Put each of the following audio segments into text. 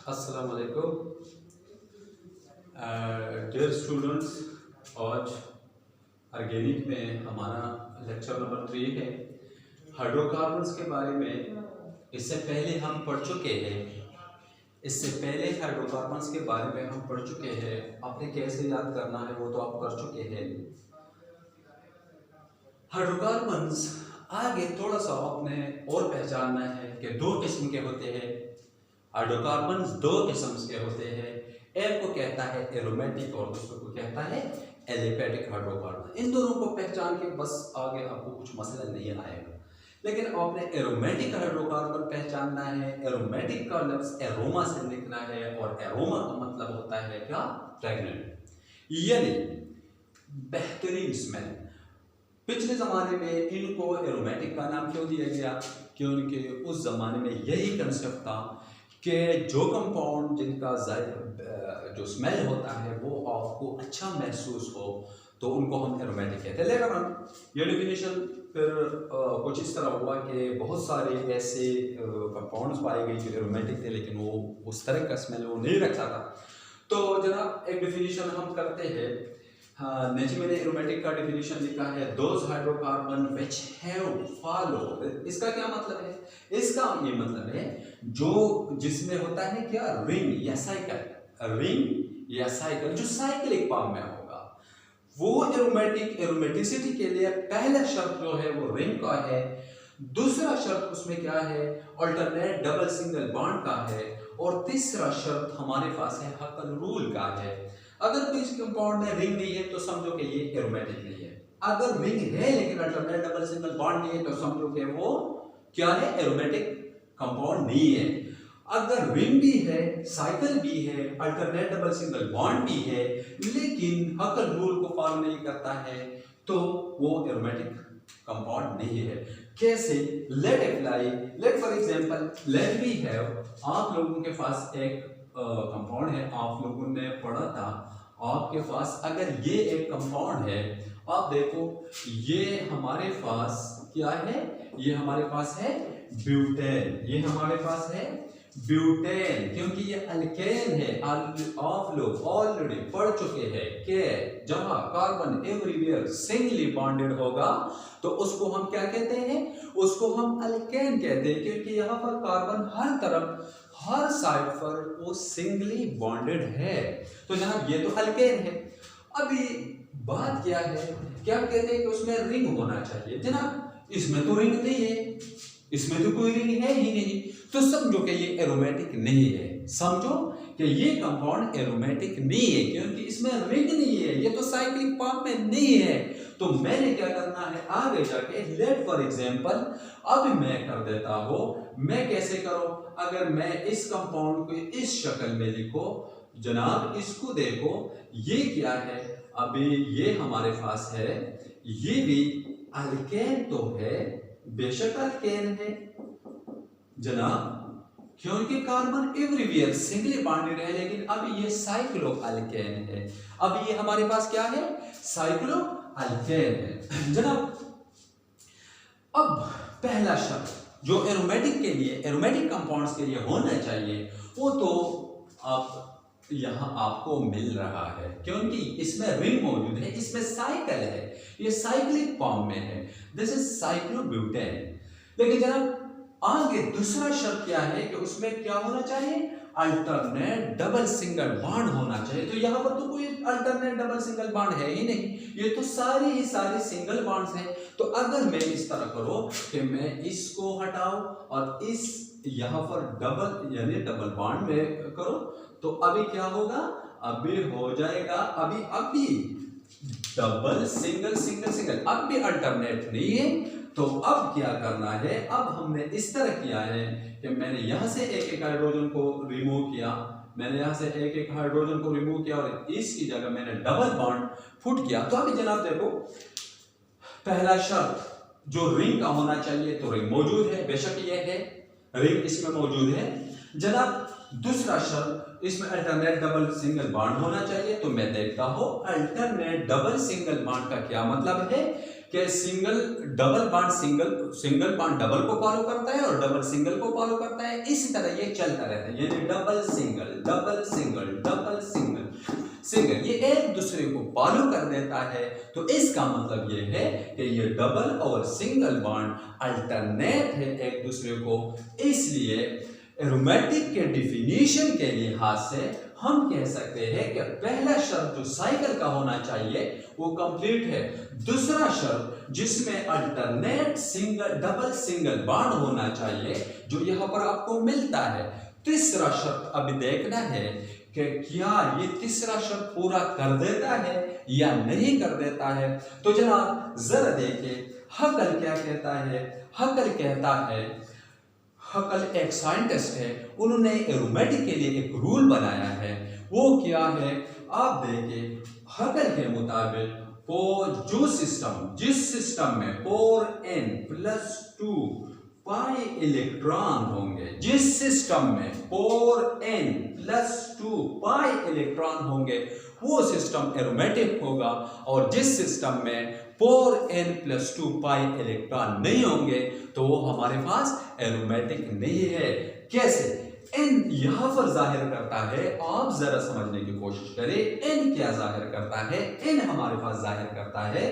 अस्सलाम वालेकुम dear students. आज ऑर्गेनिक में हमारा लेक्चर नंबर 3 है। हाइड्रोकार्बन्स के बारे में इससे पहले हम पढ़ चुके हैं। इससे पहले हाइड्रोकार्बन्स के बारे में हम पढ़ चुके हैं। आपने कैसे याद करना है वो तो आप कर चुके हैं। हाइड्रोकार्बन्स आगे थोड़ा सा आपने और पहचानना है कि दो किस्म के होते हैं। हाइड्रोकार्बन्स दो किस्म के होते हैं। एक को कहता है एरोमेटिक और दूसरे को कहता है एलिफेटिक हाइड्रोकार्बन। इन दोनों को पहचान के बस आगे आपको कुछ मसला नहीं आएगा। लेकिन आपने एरोमेटिक हाइड्रोकार्बन पहचानना है। एरोमेटिक का लफ्ज एरोमा से लिखना है और एरोमा का मतलब होता है क्या? फ्रेगनेंट, यानी बेहतरीन स्मेल। पिछले ज़माने में इनको एरोमेटिक का नाम क्यों दिया गया? क्योंकि उस ज़माने में यही कंसेप्ट था कि जो कंपाउंड जिनका जो स्मेल होता है वो आपको अच्छा महसूस हो तो उनको हम एरोमेटिक कहते हैं। लेकिन ये डेफिनेशन फिर कुछ इस तरह हुआ कि बहुत सारे ऐसे कंपाउंड्स पाए गए जो एरोमेटिक थे लेकिन वो उस तरह का स्मेल वो नहीं रखता था। तो जनाब एक डेफिनेशन हम करते हैं। हाँ, नीचे मैंने एरोमेटिक का डेफिनेशन लिखा है, those hydrocarbon which have follow. इसका क्या मतलब है? इसका ये मतलब है जो जिसमें होता है क्या, रिंग या साइकिल, रिंग या साइकिल जो साइक्लिक फॉर्म में होगा वो एरोमेटिसिटी के लिए पहला शर्त जो है वो रिंग का है। दूसरा शर्त उसमें क्या है? अल्टरनेट डबल सिंगल बॉन्ड का है। और तीसरा शर्त हमारे पास है हकल रूल का है। अगर किसी कंपाउंड में रिंग नहीं है तो समझो कि ये एरोमेटिक नहीं है। अगर रिंग है लेकिन अल्टरनेट डबल सिंगल बॉन्ड नहीं है तो समझो कि वो क्या है? एरोमेटिक कंपाउंड नहीं है। अगर रिंग भी है, साइकिल भी है, अल्टरनेट डबल सिंगल बॉन्ड भी है लेकिन हकल रूल को फॉलो नहीं करता है तो वो एरोमेटिक कंपाउंड नहीं है। कैसे? Let for example, let we have, आप लोगों के पास एक कंपाउंड है, आप लोगों ने पढ़ा था। आपके पास अगर ये एक कंपाउंड है, आप देखो ये हमारे पास क्या है? ये हमारे पास है ब्यूटेन। ये हमारे पास है ब्यूटेन क्योंकि ये अल्केन है। आप लोग ऑलरेडी पढ़ चुके हैं कि जहां कार्बन एवरीवेयर सिंगली बॉन्डेड होगा तो उसको हम क्या कहते हैं? उसको हम अल्केन कहते हैं क्योंकि यहाँ पर कार्बन हर तरफ हर साइड पर वो सिंगली बॉन्डेड है। तो जनाब ये तो अल्केन है। अभी बात क्या है? क्या कहते हैं कि उसमें रिंग होना चाहिए। जनाब इसमें तो रिंग नहीं है, इसमें तो कोई रिंग है ही नहीं, तो समझो कि ये एरोमेटिक नहीं है। समझो कि ये कंपाउंड एरोमेटिक नहीं है क्योंकि इसमें रिंग नहीं है, ये तो साइक्लिक फॉर्म में नहीं है। तो मैंने क्या करना है आगे जाके? लेट फॉर एग्जांपल अब मैं कर देता हूं। मैं कैसे करूं? अगर मैं इस कंपाउंड को इस शक्ल में लिखो, जनाब इसको देखो, ये क्या है? अभी ये हमारे पास है, ये भी अल्केन तो है, बेशक अल्केन है जनाब क्योंकि कार्बन एवरीवेयर सिंगली बॉन्डेड है, लेकिन अब ये साइक्लो अल्केन है। अब ये हमारे पास क्या है? साइक्लो अल्केन है जनाब। अब पहला शब्द जो एरोमेटिक के लिए, एरोमेटिक कंपाउंड्स के लिए होना चाहिए वो तो आप यहां आपको मिल रहा है क्योंकि इसमें रिंग मौजूद है, इसमें साइकिल है, ये साइक्लिक फॉर्म में है। This is cyclobutane. लेकिन जनाब आगे दूसरा शर्त क्या है कि उसमें क्या होना चाहिए? अल्टरनेट डबल सिंगल बॉन्ड होना चाहिए। तो यहाँ पर तो कोई अल्टरनेट डबल सिंगल बॉन्ड है ही नहीं, ये तो सारी ही सारी सिंगल बॉन्ड्स हैं। तो अगर मैं इस तरह करूं कि मैं इसको हटाऊं और इस यहाँ पर डबल यानी डबल बॉन्ड में करो तो अभी क्या होगा? अभी हो जाएगा अभी डबल सिंगल सिंगल सिंगल। अब भी अल्टरनेट नहीं है तो अब क्या करना है? अब हमने इस तरह किया है कि मैंने यहां से एक एक हाइड्रोजन को रिमूव किया, मैंने यहां से एक एक हाइड्रोजन को रिमूव किया और इसकी जगह मैंने डबल बॉन्ड पुट किया। तो अभी जनाब देखो, पहला शर्त जो रिंग का होना चाहिए तो रिंग मौजूद है, बेशक ये है, रिंग इसमें मौजूद है जनाब। दूसरा शर्त इसमें अल्टरनेट डबल सिंगल बॉन्ड होना चाहिए। तो मैं देखता हूं अल्टरनेट डबल सिंगल बॉन्ड का क्या मतलब है कि डबल बॉन्ड डबल को फॉलो करता है और डबल सिंगल को फॉलो करता है, इसी तरह ये चलता रहता है, यानी double single double single double single single, ये एक दूसरे को फॉलो कर देता है। तो इसका मतलब ये है कि ये डबल और सिंगल बॉन्ड अल्टरनेट है एक दूसरे को। इसलिए एरोमेटिक के डिफिनीशन के लिहाज से हम कह सकते हैं कि पहला शर्त जो साइकिल का होना चाहिए वो कंप्लीट है। दूसरा शर्त जिसमें अल्टरनेट डबल सिंगल बॉन्ड होना चाहिए, जो यहाँ पर आपको मिलता है। तीसरा शर्त अभी देखना है कि क्या ये तीसरा शर्त पूरा कर देता है या नहीं कर देता है। तो जनाब जरा देखिए हकल क्या कहता है। हकल कहता है, हकल एक साइंटिस्ट है, उन्होंने एरोमेटिक के लिए एक रूल बनाया है। वो क्या है आप देखिए, हकल के मुताबिक जिस सिस्टम में 4n+2 पाई इलेक्ट्रॉन होंगे, जिस सिस्टम में 4n+2 पाई इलेक्ट्रॉन होंगे वो सिस्टम एरोमेटिक होगा, और जिस सिस्टम में 4n+2 पाई इलेक्ट्रॉन नहीं होंगे तो वो हमारे पास एरोमेटिक नहीं है। कैसे? n यहां पर जाहिर करता है, आप जरा समझने की कोशिश करें। n क्या जाहिर करता है? n हमारे पास जाहिर करता है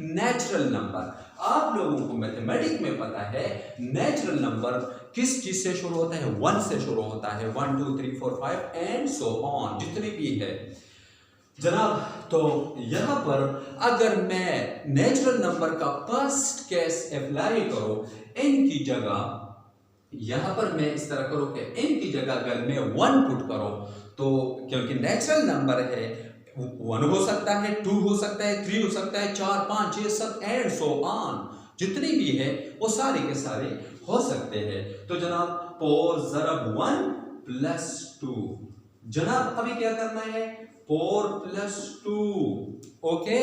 नेचुरल नंबर। आप लोगों को मैथमेटिक्स में पता है नेचुरल नंबर किस चीज से शुरू होता है? 1 से शुरू होता है। 1 2 3 4 5 एंड सो ऑन, जितनी भी है जनाब। तो यहां पर अगर मैं नेचुरल नंबर का फर्स्ट केस अप्लाई करूं, n की जगह यहां पर मैं इस तरह करूं कि n की जगह अगर मैं 1 पुट करूं, तो क्योंकि नेचुरल नंबर है 1 हो सकता है, 2 हो सकता है, 3 हो सकता है, 4 5 6 7 एंड सो ऑन, जितनी भी है वो सारे के सारे हो सकते हैं। तो जनाब 4 ज़रब 1+2, जनाब अभी क्या करना है? 4+2, ओके।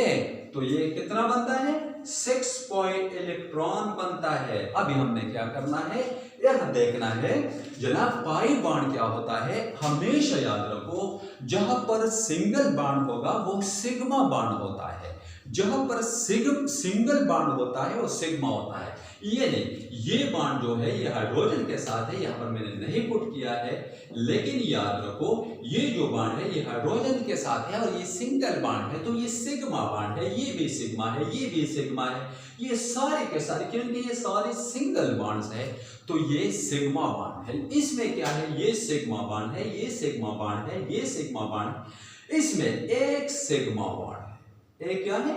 तो ये कितना बनता है? 6 पॉइंट इलेक्ट्रॉन बनता है। अभी हमने क्या करना है? यह देखना है जनाब पाई बॉन्ड क्या होता है। हमेशा याद रखो जहां पर सिंगल बॉन्ड होगा वो सिग्मा बॉन्ड होता है, जहां पर सिंगल बॉन्ड होता है वो सिग्मा होता है। ये नहीं, ये बॉन्ड जो है ये हाइड्रोजन के साथ है, यहाँ पर मैंने नहीं पुट किया है, लेकिन याद रखो ये जो बॉन्ड है ये हाइड्रोजन के साथ है और ये सिंगल बॉन्ड है, तो ये सिग्मा बॉन्ड है। ये भी सिग्मा है, ये भी सिग्मा है, ये सारे के सारे, क्योंकि ये सारे सिंगल बॉन्ड्स है तो ये सिग्मा बॉन्ड है। इसमें क्या है? ये सिग्मा बॉन्ड है, ये सिग्मा बॉन्ड है, ये सिग्मा बॉन्ड। इसमें एक सिग्मा बॉन्ड है, एक क्या है?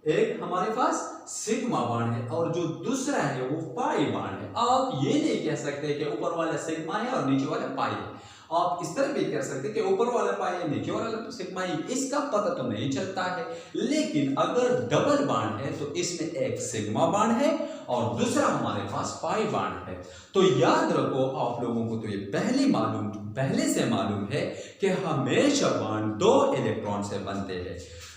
एक हमारे पास सिग्मा बॉन्ड है, और जो दूसरा है वो पाई बॉन्ड है। आप ये नहीं कह सकते कि ऊपर वाला सिग्मा है और नीचे वाला पाई है। आप इस तरह भी कह सकते कि ऊपर वाला पाई है, नीचे वाला सिग्मा है, इसका पता तो नहीं चलता है। लेकिन अगर डबल बॉन्ड है तो इसमें एक सिग्मा बॉन्ड है और दूसरा हमारे पास पाई बॉन्ड है। तो याद रखो, आप लोगों को तो ये पहले से मालूम है कि हमेशा बॉन्ड 2 इलेक्ट्रॉन से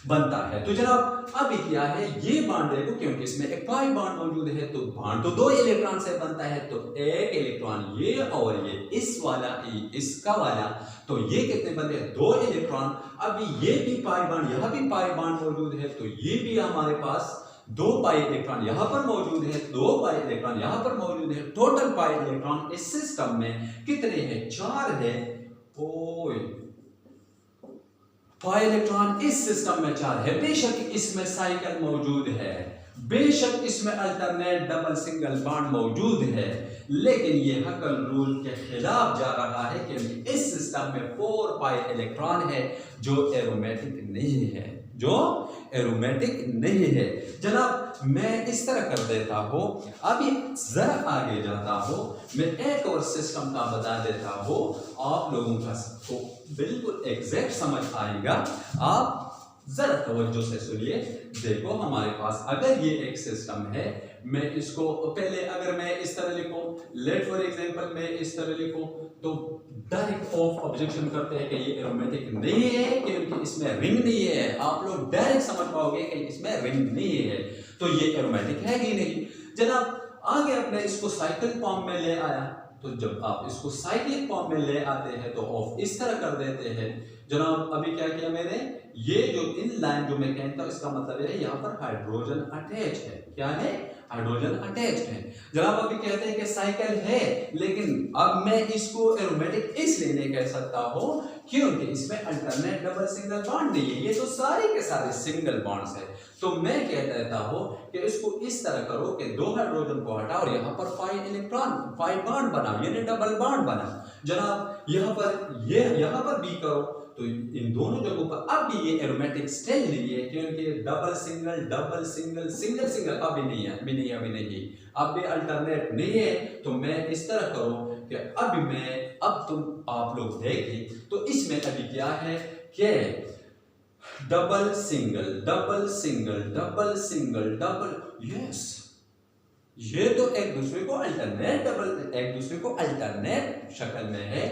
बनता है। तो जनाब अभी क्या है? ये बॉन्ड देखो, क्योंकि इसमें एक पाई बॉन्ड मौजूद है तो बॉन्ड तो 2 इलेक्ट्रॉन से बनता है, तो एक इलेक्ट्रॉन ये और ये इस वाला इसका वाला, तो ये कितने बनते हैं? 2 इलेक्ट्रॉन। अभी ये भी पाई बॉन्ड, यहाँ भी पाई बॉन्ड मौजूद है, तो ये भी हमारे पास 2 पाई इलेक्ट्रॉन यहाँ पर मौजूद है, 2 पाई इलेक्ट्रॉन यहाँ पर मौजूद है। टोटल पाई इलेक्ट्रॉन इस सिस्टम में कितने हैं? 4 है। ओए पाई इलेक्ट्रॉन इस सिस्टम में 4 है। बेशक इसमें साइकिल मौजूद है, बेशक इसमें अल्टरनेट डबल सिंगल बॉन्ड मौजूद है, लेकिन ये हकल रूल के खिलाफ जा रहा है क्योंकि इस सिस्टम में 4 पाई इलेक्ट्रॉन है जो एरोमेटिक नहीं है, जो एरोमेटिक नहीं है। जनाब मैं इस तरह कर देता हूं, अभी जरा आगे जाता हूं, मैं एक और सिस्टम का बता देता हूं, आप लोगों को बिल्कुल एग्जैक्ट समझ आएगा। आप जरा तवज्जो से सुनिए। देखो हमारे पास अगर ये एक सिस्टम है, मैं इसको पहले अगर मैं इस तरह लिखूं, लेट फॉर एग्जांपल मैं इस तरह लिखूं, तो डायरेक्ट ऑफ ऑब्जेक्शन करते हैं कि ये एरोमेटिक नहीं है क्योंकि इसमें रिंग नहीं है। आप लोग डायरेक्ट समझ पाओगे कि इसमें रिंग नहीं है, तो ये एरोमेटिक है ही नहीं। जनाब आगे अपने इसको साइकिल फॉर्म में ले आया, तो जब आप इसको साइक्लिक फॉर्म में ले आते हैं तो ऑफ इस तरह कर देते हैं। जनाब अभी क्या किया मैंने, ये जो इन लाइन जो मैं कहता हूं इसका मतलब है यहाँ पर हाइड्रोजन अटैच है। क्या है? हाइड्रोजन अटैच्ड है। जनाब अभी कहते हैं कि साइकिल है, लेकिन अब मैं इसको एरोमेटिक इसलिए नहीं कह सकता हूं क्योंकि इसमें अल्टरनेट डबल सिंगल बॉन्ड नहीं है, ये तो सारे के सारे सिंगल बॉन्ड्स है। तो मैं कह देता हूं कि इसको इस तरह करो कि 2 हाइड्रोजन को हटाओ और यहाँ पर 5 इलेक्ट्रॉन 5 बॉन्ड बनाओ, यानी डबल बॉन्ड बनाओ। जनाब यहाँ पर भी करो, तो इन दोनों जगहों पर अब भी ये एरोमेटिक स्टेज नहीं है क्योंकि डबल सिंगल सिंगल सिंगल अभी नहीं है, अब भी अल्टरनेट नहीं है। तो मैं इस तरह करूं कि अब तुम आप लोग देखें तो इसमें अभी क्या है कि डबल सिंगल, यस, ये तो एक दूसरे को अल्टरनेट शक्ल में है।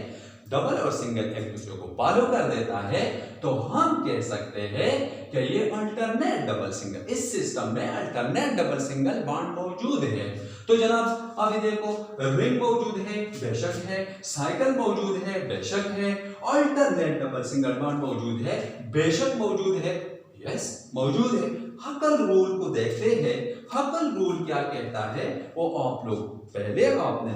डबल और सिंगल एक दूसरे को फॉलो कर देता है, तो हम कह सकते हैं कि ये अल्टरनेट डबल सिंगल, इस सिस्टम में अल्टरनेट डबल सिंगल बॉन्ड मौजूद है। तो जनाब अभी देखो, रिंग मौजूद है, बेशक है, साइकिल मौजूद है, बेशक है, अल्टरनेट डबल सिंगल बॉन्ड मौजूद है, बेशक मौजूद है, यस मौजूद है। हकल रूल को देखते हैं। हकल रूल क्या कहता है वो आप लोग पहले आपने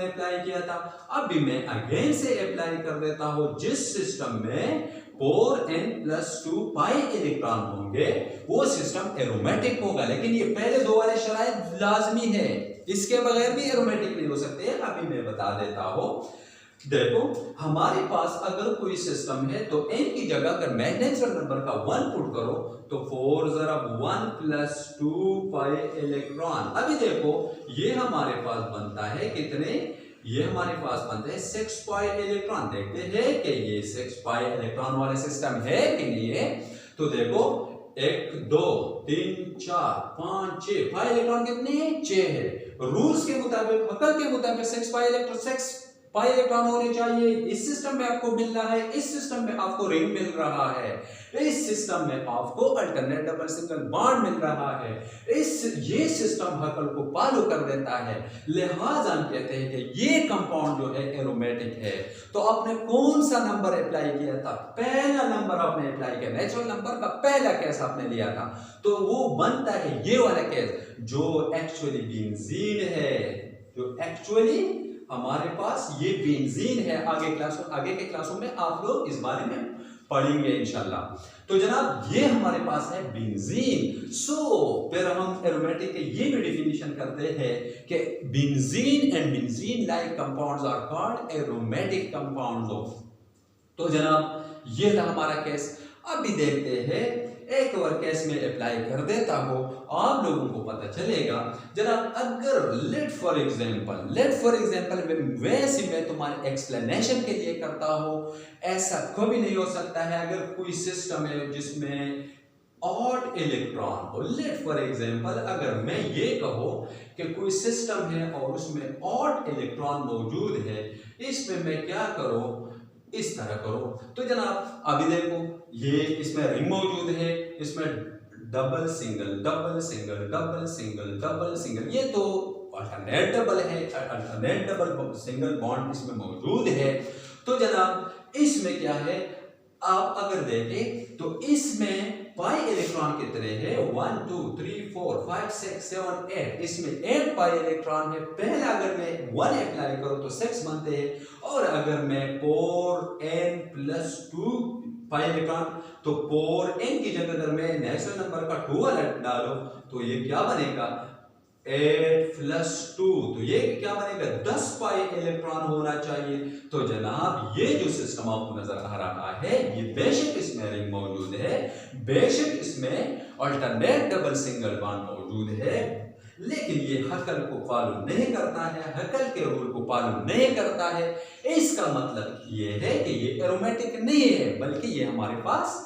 अप्लाई किया था, अब भी मैं अगेन से अप्लाई कर देता हूं। जिस सिस्टम में 4n+2 पाई इलेक्ट्रॉन होंगे वो सिस्टम एरोमेटिक होगा, लेकिन ये पहले 2 वाले शराइत लाजमी है, इसके बगैर भी एरोमेटिक नहीं हो सकते। अभी मैं बता देता हूं। देखो हमारे पास अगर कोई सिस्टम है तो n की जगह अगर मैं नेचुरल नंबर का 1 पुट करो तो 4 ज़रा 1+2 पाई इलेक्ट्रॉन। अभी देखो ये हमारे पास बनता है कितने, ये हमारे पास बनते हैं 6 पाई इलेक्ट्रॉन। देखते हैं कि ये 6 पाई इलेक्ट्रॉन वाले सिस्टम है कि नहीं है। तो देखो 1 2 3 4 5 6 पाई इलेक्ट्रॉन कितने हैं? 6 है। रूल्स के मुताबिक, हकल के मुताबिक 6 पाई इलेक्ट्रॉन होने चाहिए। इस सिस्टम में आपको मिल रहा है, इस सिस्टम में आपको रिंग मिल रहा है, इस सिस्टम में आपको अल्टरनेट डबल सिंगल बॉन्ड मिल रहा है। ये सिस्टम हकल को फॉलो कर देता है, लिहाजा हम कहते हैं कि ये कंपाउंड जो है एरोमेटिक है। तो आपने कौन सा नंबर अप्लाई किया था? पहला नंबर आपने अप्लाई किया, नेचुरल नंबर का पहला केस आपने लिया था, तो वो बनता है ये वाला केस जो एक्चुअली बेंजीन है, जो एक्चुअली हमारे पास ये बेंजीन है। आगे के क्लासों में आप लोग इस बारे में पढ़ेंगे इंशाल्लाह। तो जनाब ये हमारे पास है बेंजीन। फिर हम एरोमेटिक के ये भी डिफिनेशन करते हैं कि benzene and benzene like compounds are called aromatic compounds. तो जनाब ये था हमारा केस। अभी देखते हैं एक और केस में अप्लाई कर देता हूं, आप लोगों को पता चलेगा। जनाब अगर लेट फॉर एग्जांपल वैसे मैं तुम्हारे एक्सप्लेनेशन के लिए करता हूं, ऐसा कभी नहीं हो सकता है अगर कोई सिस्टम है जिसमें ऑड इलेक्ट्रॉन हो। लेट फॉर एग्जांपल अगर मैं ये कहूं कि कोई सिस्टम है और उसमें ऑड इलेक्ट्रॉन मौजूद है, इसमें मैं क्या करूं, इस तरह करो। तो जनाब अभी देखो ये इसमें रिंग मौजूद है, इसमें डबल सिंगल, ये तो अल्टरनेट डबल है, अल्टरनेट डबल सिंगल बॉन्ड इसमें मौजूद है। तो जनाब इसमें क्या है, आप अगर देखें तो इसमें पाई इलेक्ट्रॉन कितने हैं? 1 2 3 4 5 6 7 8, इसमें 8 पाई इलेक्ट्रॉन है। पहले अगर मैं 1 अप्लाई करूं तो 6 बनते हैं, और अगर मैं 4n+2 पाई इलेक्ट्रॉन तो 4n की जगह अगर मैं नेचुरल नंबर का 2 डालो तो ये क्या बनेगा? 8+2, तो ये क्या बनेगा? 10 पाई इलेक्ट्रॉन होना चाहिए। तो जनाब ये जो सिस्टम आपको नजर आ रहा है, ये बेशक इसमें रिंग मौजूद है, बेशक इसमें अल्टरनेट डबल सिंगल बॉन्ड मौजूद है, लेकिन ये हकल को फॉलो नहीं करता है, हकल के रूल को फॉलो नहीं करता है। इसका मतलब ये है कि ये एरोमेटिक नहीं है, बल्कि ये हमारे पास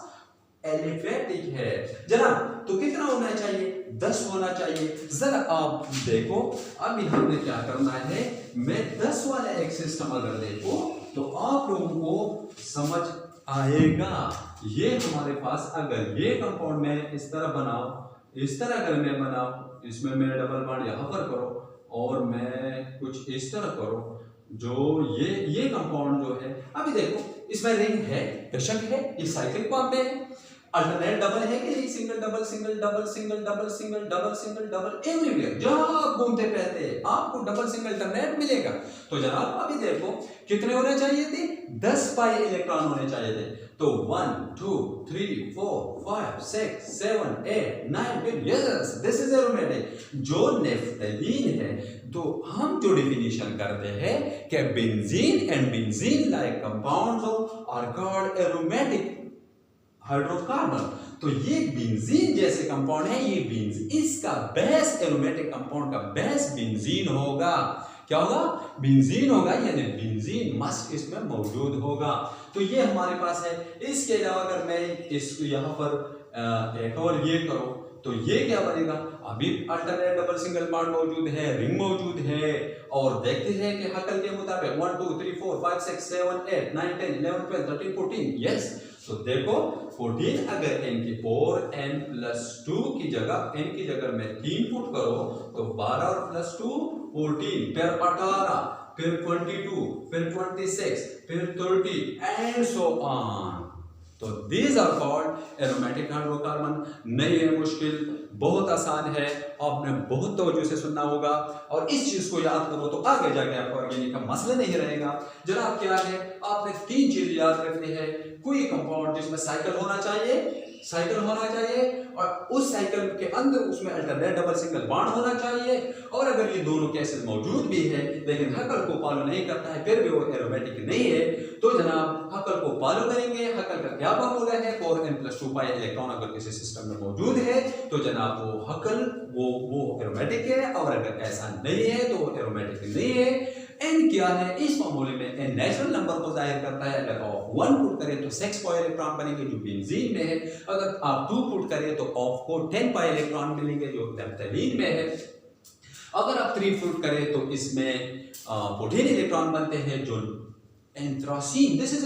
एलिफेटिक है। जनाब तो कितना होना चाहिए? 10 होना चाहिए। जरा आप देखो अभी हमने क्या करना है, मैं 10 वाला एक सिस्टम अगर देखो तो आप लोगों को समझ आएगा। ये हमारे पास अगर ये कंपाउंड में इस तरह बनाओ, इस तरह अगर मैं बनाऊं, इसमें मैं डबल बॉन्ड यहां पर करो और मैं कुछ इस तरह करूं जो ये कंपाउंड जो है, अभी देखो इसमें रिंग है, बेशक है, ये साइक्लिक फॉर्म में है, अल्टरनेट डबल है कि नहीं, single double single double single double single double single double everywhere जहां आप घूमते रहते हैं आपको डबल सिंगल अल्टरनेट मिलेगा। तो जनाब अभी देखो कितने होने चाहिए थे, 10 पाई इलेक्ट्रॉन होने चाहिए थे, तो 1 2 3 4 5 6 7 8 9 10, यस दिस इज एरोमेटिक। जो नेफ्थलीन है, तो हम जो डिफिनीशन करते हैं कि benzene and benzene like compounds are called aromatic hydrocarbon. तो ये बेंजीन जैसे कंपाउंड है, ये बेंजीन, इसका बेस एरोमेटिक कंपाउंड का बेस बेंजीन होगा। क्या होगा, बेंजीन होगा, यानी बेंजीन मस्ट इसमें मौजूद होगा। तो ये हमारे पास है। इसके अलावा अगर मैं इसको यहाँ पर एक और ये करूँ तो ये क्या बनेगा, अभी अल्टरनेट डबल सिंगल बॉन्ड मौजूद है, रिंग मौजूद है, और देखते हैं कि हकल के मुताबिक 1 2 3 4 5 6 7 8 9 10 11 12 13 14, यस। तो देखो 14 अगर n की 4 n प्लस 2 की जगह में 3 पुट करो तो 12 और प्लस 2 14, फिर 18, फिर 22, फिर 26, फिर 30 एंड सो ऑन। तो these are called aromatic hydrocarbon. नहीं है मुश्किल, बहुत आसान है, आपने बहुत तवज्जो से सुनना होगा और इस चीज को याद करो तो आगे जाके आपको ऑर्गेनिक का मसला नहीं रहेगा। जनाब क्या है, आपने 3 चीज याद रखनी है। कोई कंपाउंड जिसमें साइकिल होना चाहिए और उस साइकिल के अंदर उसमें अल्टरनेट डबल सिंगल बॉन्ड होना चाहिए, और अगर ये दोनों केसेस मौजूद भी है लेकिन हकल को फॉलो नहीं करता है फिर भी वो एरोमेटिक नहीं है, तो जनाब हकल को फॉलो करेंगे। हकल का क्या फॉर्मूला है, 4n+2 पाई इलेक्ट्रॉन अगर किसी सिस्टम में मौजूद है तो जनाब वो हकल वो एरोमेटिक है, और अगर ऐसा नहीं है तो वो एरोमेटिक नहीं है। n क्या है, इस फॉर्मूले में n नेचुरल नंबर को जाहिर करता है। अगर आप 1 पुट करें तो 6 पाई इलेक्ट्रॉन बनेंगे जो बेंजीन में है, अगर आप 2 पुट करें तो आपको 10 पाई इलेक्ट्रॉन मिलेंगे जो नेफ्थलीन में है, अगर आप 3 पुट करें तो इसमें 14 इलेक्ट्रॉन बनते हैं जो एंथ्रासीन, दिस इज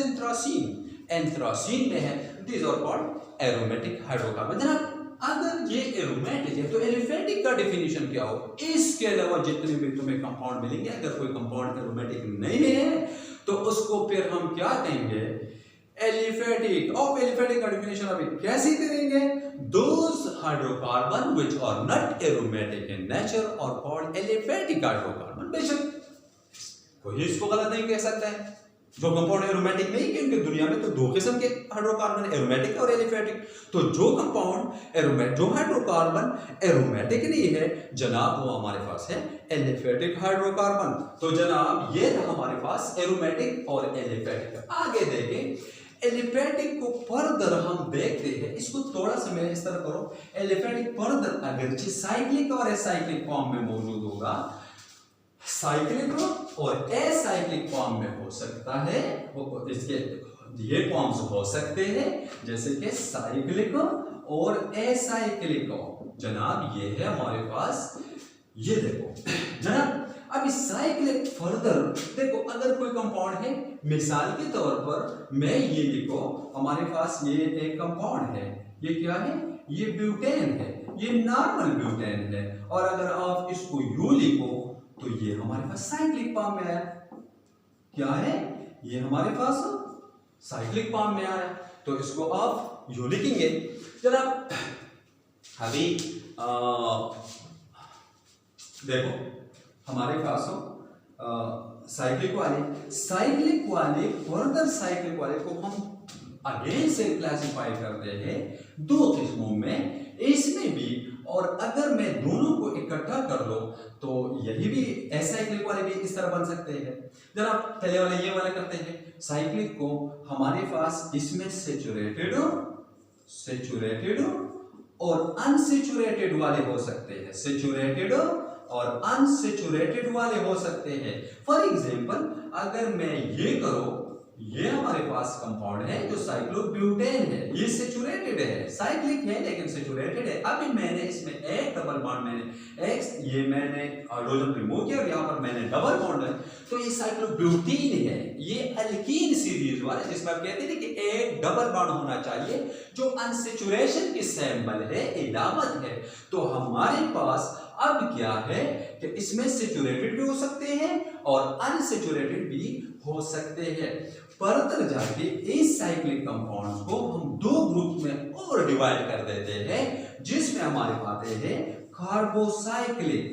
एंथ्रासीन में है। This are called aromatic hydrocarbon. जनाब अगर ये एरोमेटिक है तो एलिफेटिक का डेफिनेशन क्या हो, इसके अलावा जितने भी तुम्हें कंपाउंड मिलेंगे, अगर कोई कंपाउंड एरोमेटिक नहीं है तो उसको फिर हम क्या कहेंगे, एलिफेटिक। और एलिफेटिक का डेफिनेशन अभी कैसे करेंगे, those hydrocarbon which are not aromatic in nature are called aliphatic hydrocarbon. बेशक कोई इसको गलत नहीं कह सकता है, जो कंपाउंड एरोमेटिक नहीं, क्योंकि दुनिया में तो 2 किस्म के हाइड्रोकार्बन, एरोमेटिक और एलिफेटिक। तो जो हाइड्रोकार्बन एरोमेटिक नहीं है जनाब वो हमारे पास है एलिफेटिक हाइड्रोकार्बन। तो जनाब ये था हमारे पास एरोमेटिक और एलिफेटिक। आगे देखें एलिफेटिक को फर्दर हम देखते हैं, इसको थोड़ा सा मैं इस तरह करो, एलिफेटिक फर्दर अगर साइक्लिक और एसाइक्लिक फॉर्म में मौजूद होगा, साइक्लिक और एसाइक्लिक फॉर्म में हो सकता है, वो इसके ये फॉर्म्स हो सकते हैं जैसे कि साइक्लिक और एसाइक्लिक। जनाब ये है हमारे पास, ये देखो जनाब अब साइक्लिक फर्दर देखो, अगर कोई कंपाउंड है, मिसाल के तौर पर मैं ये लिखो, हमारे पास ये एक कंपाउंड है, ये क्या है, ये ब्यूटेन है, ये नॉर्मल ब्यूटेन है, और अगर आप इसको यू लिखो तो ये हमारे पास साइक्लिक फॉर्म में आया। क्या है, ये हमारे पास साइक्लिक फॉर्म में आया, तो इसको आप यू लिखेंगे। जनाब अभी देखो हमारे पास साइक्लिक वाले फर्दर साइक्लिक वाले को हम अगेन से क्लासिफाई करते हैं 2 किस्मों में, इसमें भी, और अगर मैं दोनों को इकट्ठा कर लो तो यही भी एसाइक्लिक वाले भी इस तरह बन सकते हैं। जनाब पहले वाले ये वाला करते हैं, साइक्लिक को हमारे पास इसमें सेचुरेटेड और अनसेचुरेटेड वाले हो सकते हैं, सेचुरेटेड और अनसेचुरेटेड वाले हो सकते हैं। फॉर एग्जांपल अगर मैं ये करो, ये हमारे पास कंपाउंड है जो साइक्लोब्यूटेन है, ये सेचुरेटेड है, साइक्लिक है लेकिन सेचुरेटेड है। अभी मैंने इसमें एक डबल बॉन्ड, मैंने हाइड्रोजन रिमूव किया और यहाँ पर मैंने डबल बॉन्ड है, तो ये साइक्लोब्यूटीन है, ये अल्कीन सीरीज वाला, जिसमें आप कहते हैं कि एक डबल बॉन्ड होना चाहिए जो अनसेचुरेशन की सैंपल है, इलामत है। तो हमारे पास अब क्या है कि इसमें सैचुरेटेड भी हो सकते हैं और अनसैचुरेटेड भी हो सकते हैं। फर्दर जाके इस साइक्लिक कंपाउंड्स को हम दो ग्रुप में और डिवाइड कर देते हैं, जिसमें हमारे पास है कार्बोसाइक्लिको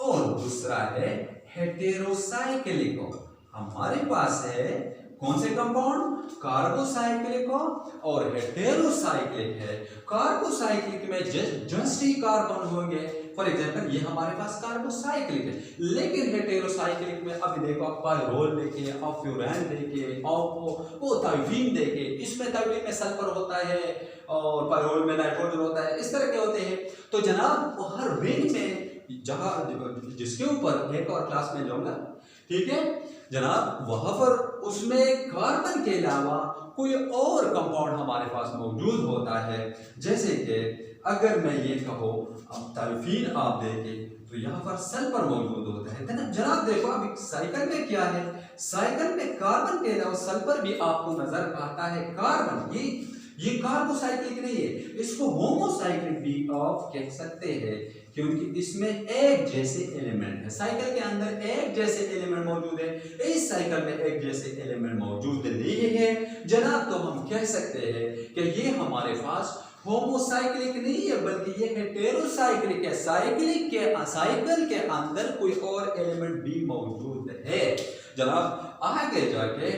और दूसरा है हेटेरोसाइक्लिको। हमारे पास है कौन से कंपाउंड? कार्बोसाइक्लिक और हेटेरोसाइक्लिक है। कार्बोसाइक्लिक में जस्ट ही कार्बन होंगे, फॉर एग्जांपल ये हमारे पास कार्बोसाइक्लिक है, लेकिन हेटेरोसाइक्लिक में अभी देखो आप पायरोल देखे, आप फ्यूरान देखे, आप वो थायोफीन देखे, इसमें थायोफीन में सल्फर होता है और पायरोल में नाइट्रोजन होता है, इस तरह के होते हैं। तो जनाब हर रिंग में जहां जिसके ऊपर एक और क्लास में जाऊंगा, ठीक है जनाब, वहां पर उसमें कार्बन के अलावा कोई और कंपाउंड हमारे पास मौजूद होता है। जैसे कि अगर मैं ये कहूँ अब थायोफीन आप देखें तो यहाँ पर सल्फर मौजूद होता है जनाब। देखो अब साइकिल में क्या है, साइकिल में कार्बन के अलावा सल्फर भी आपको नजर आता है। कार्बन ये कार्बोसाइक्लिक नहीं है, इसको होमोसाइक्लिक भी आप कह सकते हैं, क्योंकि इसमें एक जैसे एलिमेंट है। साइकिल के अंदर एक जैसे एलिमेंट मौजूद है, इस साइकिल में एक जैसे एलिमेंट मौजूद नहीं है जनाब। तो हम कह सकते हैं कि ये हमारे पास होमोसाइक्लिक नहीं है, बल्कि ये हेटेरोसाइक्लिक है। साइकिल के अंदर कोई और एलिमेंट भी मौजूद है जनाब। आगे जाके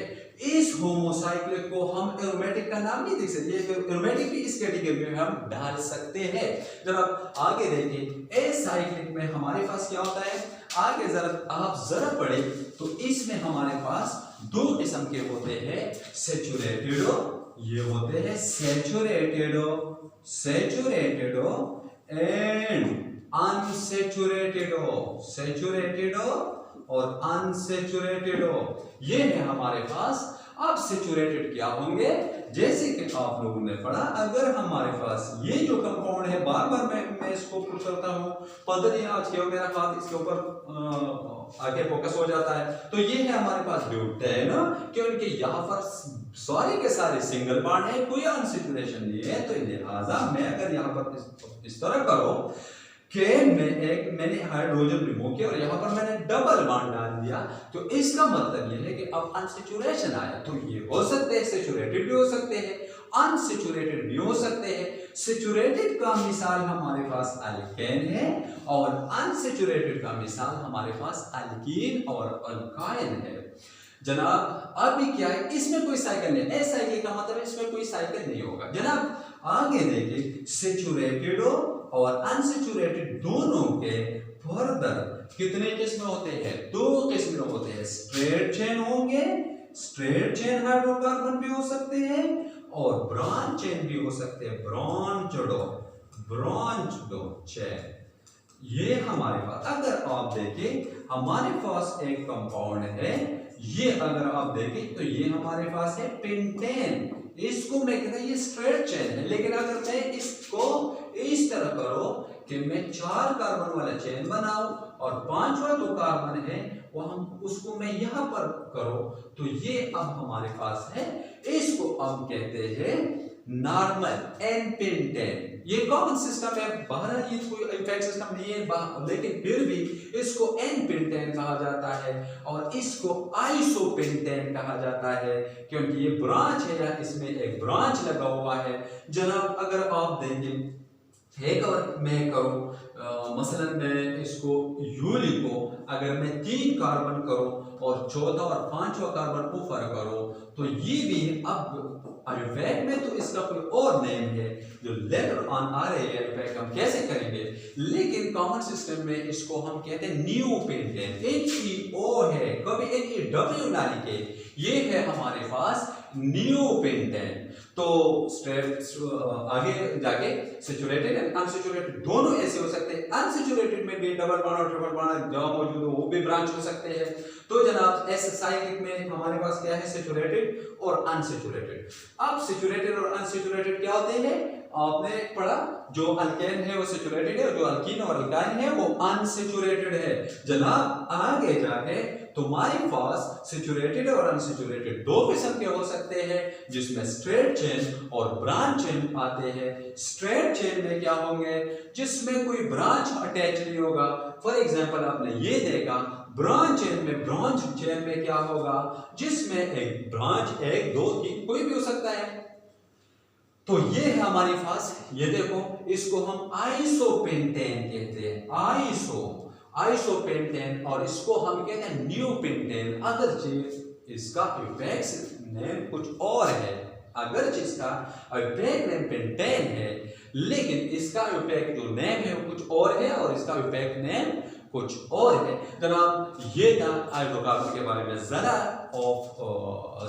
इस होमोसाइक्लिक को हम एरोमेटिक का नाम नहीं दे सकते, एरोमेटिक भी इस कैटेगरी में हम डाल सकते हैं जनाब। आगे देखिए एसाइक्लिक में हमारे पास क्या होता है, आगे जरा पढ़े तो इसमें हमारे पास दो किस्म के होते हैं, सैचुरेटेडो, ये होते हैं सैचुरेटेडो एंड अनसैचुरेटेडो, सैचुरेटेडो और अनसैचुरेटेडो, ये है हमारे पास। अब सैचुरेटेड क्या होंगे, जैसे कि आप लोगों ने पढ़ा, अगर हमारे पास ये जो कंपाउंड है, बार बार मैं इसको पुट करता हूँ, पता नहीं आज क्यों मेरा हाथ इसके ऊपर आगे फोकस हो जाता है, तो ये है हमारे पास ब्यूटेन, क्योंकि यहाँ पर सारे के सारे सिंगल बॉन्ड है, कोई अनसैचुरेशन नहीं है। तो लिहाजा मैं अगर यहाँ पर इस तरह करो कि मैंने हाइड्रोजन रिमूव किया और यहाँ पर मैंने डबल बॉन्ड डाल दिया, तो इसका मतलब ये है कि अब अनसैचुरेशन आया। तो ये हो सकते हैं सैचुरेटेड भी हो सकते हैं, अनसैचुरेटेड भी हो सकते हैं। सैचुरेटेड का मिसाल हमारे पास एल्केन है और अनसैचुरेटेड का मिसाल हमारे पास एल्कीन और अल्काइन है जनाब। अभी क्या है, इसमें कोई साइकिल नहीं, एसाइक्लिक का मतलब इसमें कोई साइकिल नहीं होगा जनाब। आगे देखिए सैचुरेटेड और अनसैचुरेटेड दोनों के फर्दर कितने किस्में होते हैं, दो किस्में होते हैं। स्ट्रेट चेन होंगे, स्ट्रेट चेन हाइड्रोकार्बन भी हो सकते हैं और ब्रांच चेन भी हो सकते हैं, ब्रांचडो चेन। ये हमारे पास अगर आप देखें हमारे पास एक कंपाउंड है, ये अगर आप देखें तो ये हमारे पास है पेंटेन, इसको मैं कहता हूं ये स्ट्रेट चेन है। लेकिन अगर मैं इसको इस तरह करो कि मैं 4 कार्बन वाला चेन बनाऊं और 5वां जो कार्बन है वो हम उसको मैं यहां पर करो, तो ये अब हमारे पास है, इसको अब कहते हैं नॉर्मल एन पेंटेन। ये कॉमन सिस्टम है, बहरहाल ये कोई इफेक्ट सिस्टम नहीं है, लेकिन फिर भी इसको एन पेंटेन कहा जाता है और इसको आइसोपेंटेन कहा जाता है, क्योंकि ये ब्रांच है या इसमें एक ब्रांच लगा हुआ है जनाब। अगर आप देखें एक और मैं करूं मसलन मैं इसको यू लिखूं, अगर मैं 3 कार्बन करूं और चौथा और 5वां कार्बन ऊपर करूं, तो ये भी अब अल्फेट में तो इसका कोई और नेम है जो लेटर ऑन आ रहे हैं, अल्फेट हम कैसे करेंगे, लेकिन कॉमन सिस्टम में इसको हम कहते हैं न्यू पेंटेन, HEO है, कभी NEW ना लिखे, ये है हमारे पास न्यू पेंटेन। तो आगे जाके सैचुरेटेड एंड अनसैचुरेटेड दोनों ऐसे हो सकते हैं। अनसैचुरेटेड में भी डबल बॉन्ड और ट्रिपल बॉन्ड जहां मौजूद हो वो भी ब्रांच हो सकते हैं। तो जनाब एसाइक्लिक में हमारे पास क्या है, सैचुरेटेड और अनसैचुरेटेड। अब सैचुरेटेड और अनसैचुरेटेड क्या होते हैं, आपने पढ़ा जो अल्केन है वो सैचुरेटेड है और जो अल्कीन और अल्काइन है वो अनसैचुरेटेड है। जनाब आगे जाके तुम्हारे पास सैचुरेटेड और अनसैचुरेटेड दो किस्म के हो सकते हैं, जिसमें स्ट्रेट चेन और ब्रांच चेन आते हैं। स्ट्रेट चेन में क्या होंगे, जिसमें कोई ब्रांच अटैच नहीं होगा। फॉर एग्जांपल आपने ये देखा ब्रांच चेन में क्या होगा, जिसमें एक ब्रांच एक दो तीन कोई भी हो सकता है। तो ये है हमारे पास, ये देखो इसको हम आइसोपेंटेन कहते हैं, आइसोपेंटेन और इसको हम कहते हैं न्यूपेंटेन। अगर इसका इफेक्ट नेम कुछ और है, अगर जिसका इफेक्ट नेम पेंटेन है, लेकिन इसका इफेक्ट जो नेम है वो कुछ और है और इसका इफेक्ट नेम कुछ और है। जनाब ये था हाइड्रोकार्बन के बारे में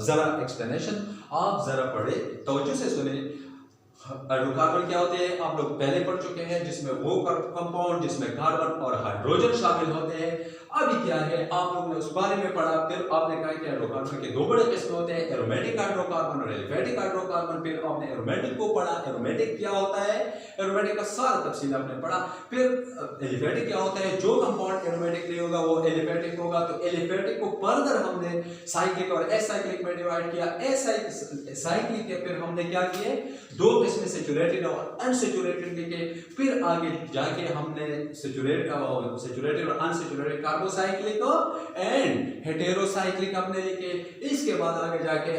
जरा एक्सप्लेनेशन। आप जरा पढ़े, तवज्जो से सुने। हाइड्रोकार्बन क्या होते हैं आप लोग पहले पढ़ चुके हैं, जिसमें वो कंपाउंड जिसमें कार्बन और हाइड्रोजन शामिल होते हैं। अभी क्या है आप लोगों ने उस बारे में पढ़ा, फिर आपने कहा कि हाइड्रोकार्बन के दो बड़े किस्म होते हैं, एरोमेटिक हाइड्रोकार्बन और एलिफेटिक हाइड्रोकार्बन। फिर आपने एरोमेटिक को पढ़ा, एरोमेटिक क्या होता है, एरोमेटिक का सारा तफसील आपने पढ़ा। फिर एलिफेटिक क्या होता है, जो कंपाउंड एरोमेटिक नहीं होगा वो एलिफेटिक होगा। तो एलिफेटिक को फर्दर हमने साइक्लिक और एसाइक्लिक में डिवाइड किया। साइक्लिक के फिर हमने क्या किए, दो किस्में सैचुरेटेड और अनसैचुरेटेड लिखे। फिर आगे जाके हमने सैचुरेटेड और अनसैचुरेटेड कार्बोसाइक्लिक एंड हेटेरोसाइक्लिक हमने लिखे। इसके बाद आगे जाके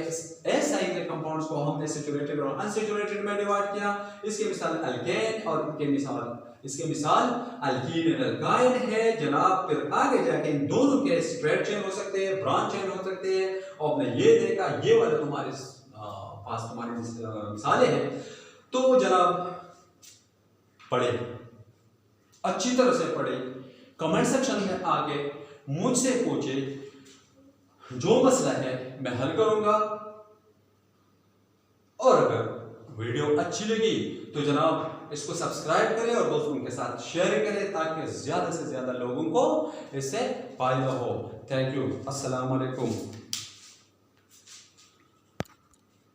एसाइक्लिक कंपाउंड्स को हमने सैचुरेटेड और अनसैचुरेटेड में डिवाइड किया। इसके मिसाल अल्केन और इसके मिसाल अल्कीन एंड अल्काइन है जनाब। फिर आगे जाके इन दोनों के स्ट्रेट चेन हो सकते हैं, ब्रांच चेन हो सकते हैं। आपने ये देखा, ये वाले तुम्हारे पास तुम्हारी मिसालें हैं। तो जनाब पढ़े, अच्छी तरह से पढ़े, कमेंट सेक्शन में आके मुझसे पूछे, जो मसला है मैं हल करूंगा। और अगर वीडियो अच्छी लगी तो जनाब इसको सब्सक्राइब करें और दोस्तों के साथ शेयर करें, ताकि ज्यादा से ज्यादा लोगों को इससे फायदा हो। थैंक यू, अस्सलाम वालेकुम।